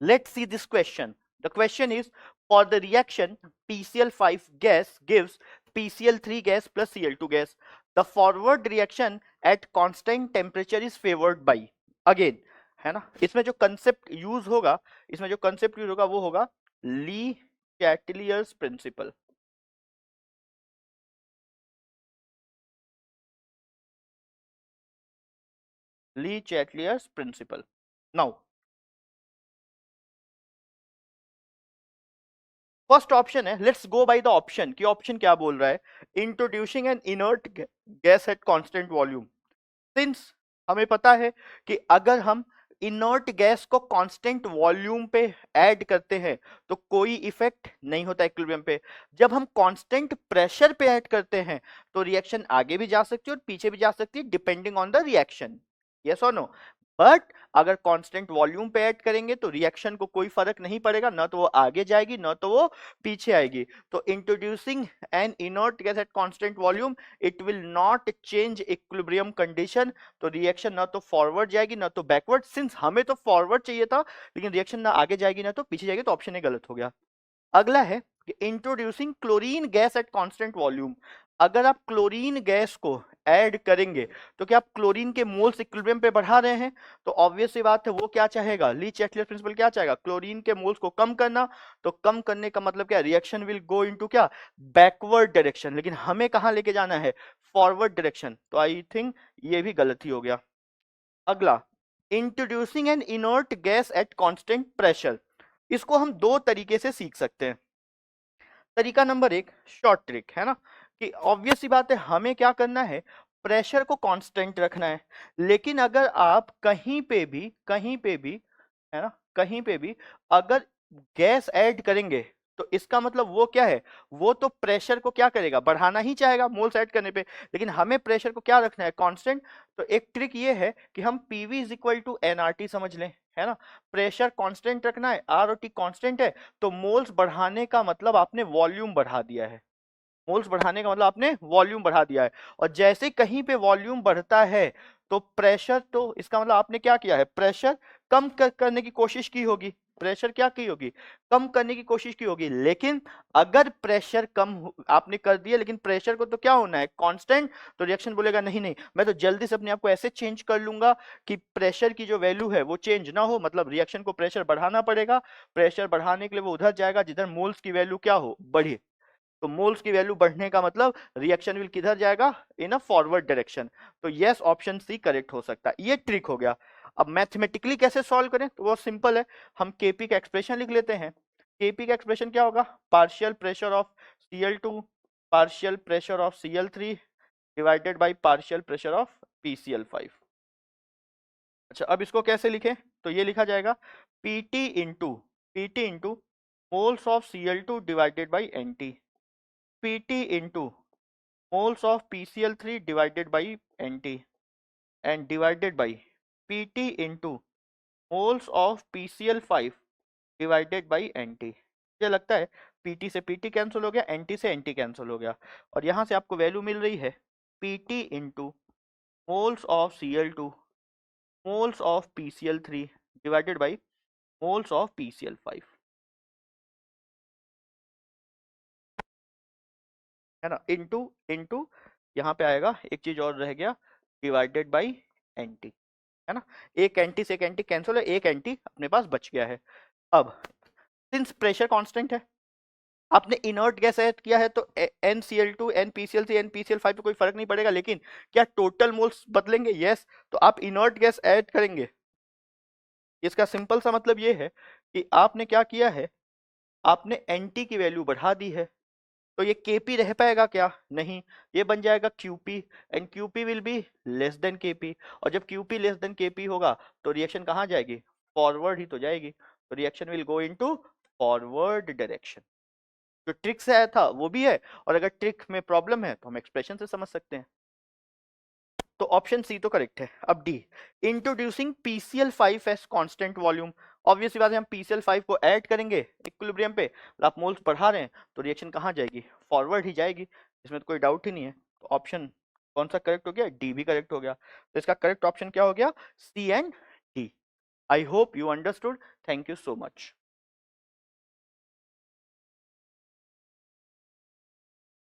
Let's see this question. The question is, for the reaction PCl5 gas gives PCl3 gas plus Cl2 gas, the forward reaction at constant temperature is favored by. Again है ना, इसमें जो concept use होगा, वो होगा Le Chatelier's principle. Le Chatelier's principle. Now first option है, let's go by the option कि option क्या बोल रहा है. Introducing an inert gas at constant volume. Since हमें पता है कि अगर हम इनर्ट गैस को कांस्टेंट वॉल्यूम पे ऐड करते हैं तो कोई इफेक्ट नहीं होता इक्विलिब्रियम पे. जब हम कांस्टेंट प्रेशर पे ऐड करते हैं तो रिएक्शन आगे भी जा सकती है और पीछे भी जा सकती है depending on the reaction. Yes और नो. बट अगर कांस्टेंट वॉल्यूम पे ऐड करेंगे तो रिएक्शन को कोई फर्क नहीं पड़ेगा, ना तो वो आगे जाएगी ना तो वो पीछे आएगी. तो introducing an inert gas at constant volume, it will not change equilibrium condition. तो रिएक्शन ना तो फॉरवर्ड जाएगी ना तो बैकवर्ड. सिंस हमें तो फॉरवर्ड चाहिए था लेकिन रिएक्शन ना आगे जाएगी ना तो पीछे जाएगी, तो ऑप्शन ए गलत हो गया. अगला है introducing chlorine gas at constant volume. अगर आप क्लोरीन गैस को ऐड करेंगे तो क्या आप क्लोरीन के मोल्स इक्विलिब्रियम पे बढ़ा रहे हैं. तो ऑब्वियस सी बात है, वो क्या चाहेगा, ली चैटलियर प्रिंसिपल क्या चाहेगा, क्लोरीन के मोल्स को कम करना. तो कम करने का मतलब क्या, रिएक्शन विल गो इनटू क्या, बैकवर्ड डायरेक्शन. लेकिन हमें कहां लेके जाना है, फॉरवर्ड डायरेक्शन. तो आई थिंक ये भी गलत ही हो गया. अगला, introducing an inert gas at constant pressure. इसको हम दो तरीके से सीख सकते हैं. तरीका नंबर एक, शॉर्ट ट्रिक है ना, कि ऑब्वियस सी बात है हमें क्या करना है, प्रेशर को कांस्टेंट रखना है. लेकिन अगर आप कहीं पे भी है ना, कहीं पे भी अगर गैस ऐड करेंगे तो इसका मतलब वो क्या है, वो तो प्रेशर को क्या करेगा, बढ़ाना ही चाहेगा मोल्स ऐड करने पे. लेकिन हमें प्रेशर को क्या रखना है, कांस्टेंट. तो एक ट्रिक ये है कि हम PV is equal to NRT समझ लें, है ना. प्रेशर कांस्टेंट रखना है, आर और टी कांस्टेंट है, तो मोल्स बढ़ाने का मतलब आपने वॉल्यूम बढ़ा दिया है. मोल्स बढ़ाने का मतलब आपने वॉल्यूम बढ़ा दिया है. और जैसे कहीं पे वॉल्यूम बढ़ता है तो प्रेशर, तो इसका मतलब आपने क्या किया है, प्रेशर कम करने की कोशिश की होगी. प्रेशर क्या की होगी, कम करने की कोशिश की होगी. लेकिन अगर प्रेशर कम आपने कर दिया लेकिन प्रेशर को तो क्या होना है, कांस्टेंट. तो रिएक्शन बोलेगा नहीं नहीं, मैं तो जल्दी से अपने आप को ऐसे चेंज कर लूंगा कि प्रेशर की जो वैल्यू है वो चेंज ना हो. मतलब रिएक्शन को प्रेशर बढ़ाना पड़ेगा. प्रेशर बढ़ाने के लिए वो उधर जाएगा जिधर मोल्स की वैल्यू क्या हो, बढ़े. तो मोल्स की वैल्यू बढ़ने का मतलब रिएक्शन विल किधर जाएगा, इन अ फॉरवर्ड डायरेक्शन. तो यस, ऑप्शन सी करेक्ट हो सकता है. ये ट्रिक हो गया. अब मैथमेटिकली कैसे सॉल्व करें, तो वो सिंपल है. हम केपी का एक्सप्रेशन लिख लेते हैं. केपी का एक्सप्रेशन क्या होगा, partial pressure of Cl2 partial pressure of Cl3 divided by partial pressure of PCl5. अच्छा, अब इसको कैसे लिखें, तो ये लिखा जाएगा PT into moles of Cl2 divided by NT, PT into moles of PCl3 divided by NT and divided by PT into moles of PCl5 divided by NT. मुझे लगता है PT से PT कैंसिल हो गया, NT से NT cancel हो गया, और यहाँ से आपको वैल्यू मिल रही है PT into moles of Cl2 moles of PCl3 divided by moles of PCl5, है ना. इंटू इंटू यहाँ पे आएगा, एक चीज और रह गया, डिवाइडेड बाई NT, है ना. एक एंटी से एक एंटी कैंसिल है, एक एंटी अपने पास बच गया है. अब सिंस प्रेशर कांस्टेंट है, आपने इनर्ट गैस ऐड किया है, तो NCl2 NPCl3 NPCl5 पे कोई फर्क नहीं पड़ेगा. लेकिन क्या टोटल मोल्स बदलेंगे, यस. तो आप इनर्ट गैस ऐड करेंगे, इसका सिंपल सा मतलब ये है कि आपने क्या किया है, आपने NT की वैल्यू बढ़ा दी है. तो ये Kp रह पाएगा क्या, नहीं, ये बन जाएगा Qp, and Qp will be less than Kp. और जब Qp लेस देन Kp होगा तो रिएक्शन कहाँ जाएगी, फॉरवर्ड ही तो जाएगी. तो reaction will go into forward direction. जो ट्रिक से आया था वो भी है, और अगर ट्रिक में प्रॉब्लम है तो हम एक्सप्रेशन से समझ सकते हैं. तो ऑप्शन सी तो करेक्ट है. अब D, introducing PCl5 S constant volume. Obviously बात है, हम PCl5 को ऐड करेंगे इक्विलिब्रियम पे, आप मोल्स बढ़ा रहे हैं तो रिएक्शन कहाँ जाएगी, फॉरवर्ड ही जाएगी. इसमें तो कोई डाउट ही नहीं है. तो ऑप्शन कौन सा करेक्ट हो गया, डी भी करेक्ट हो गया. तो इसका करेक्ट ऑप्शन क्या हो गया, C and D. I hope you understood. Thank you so much.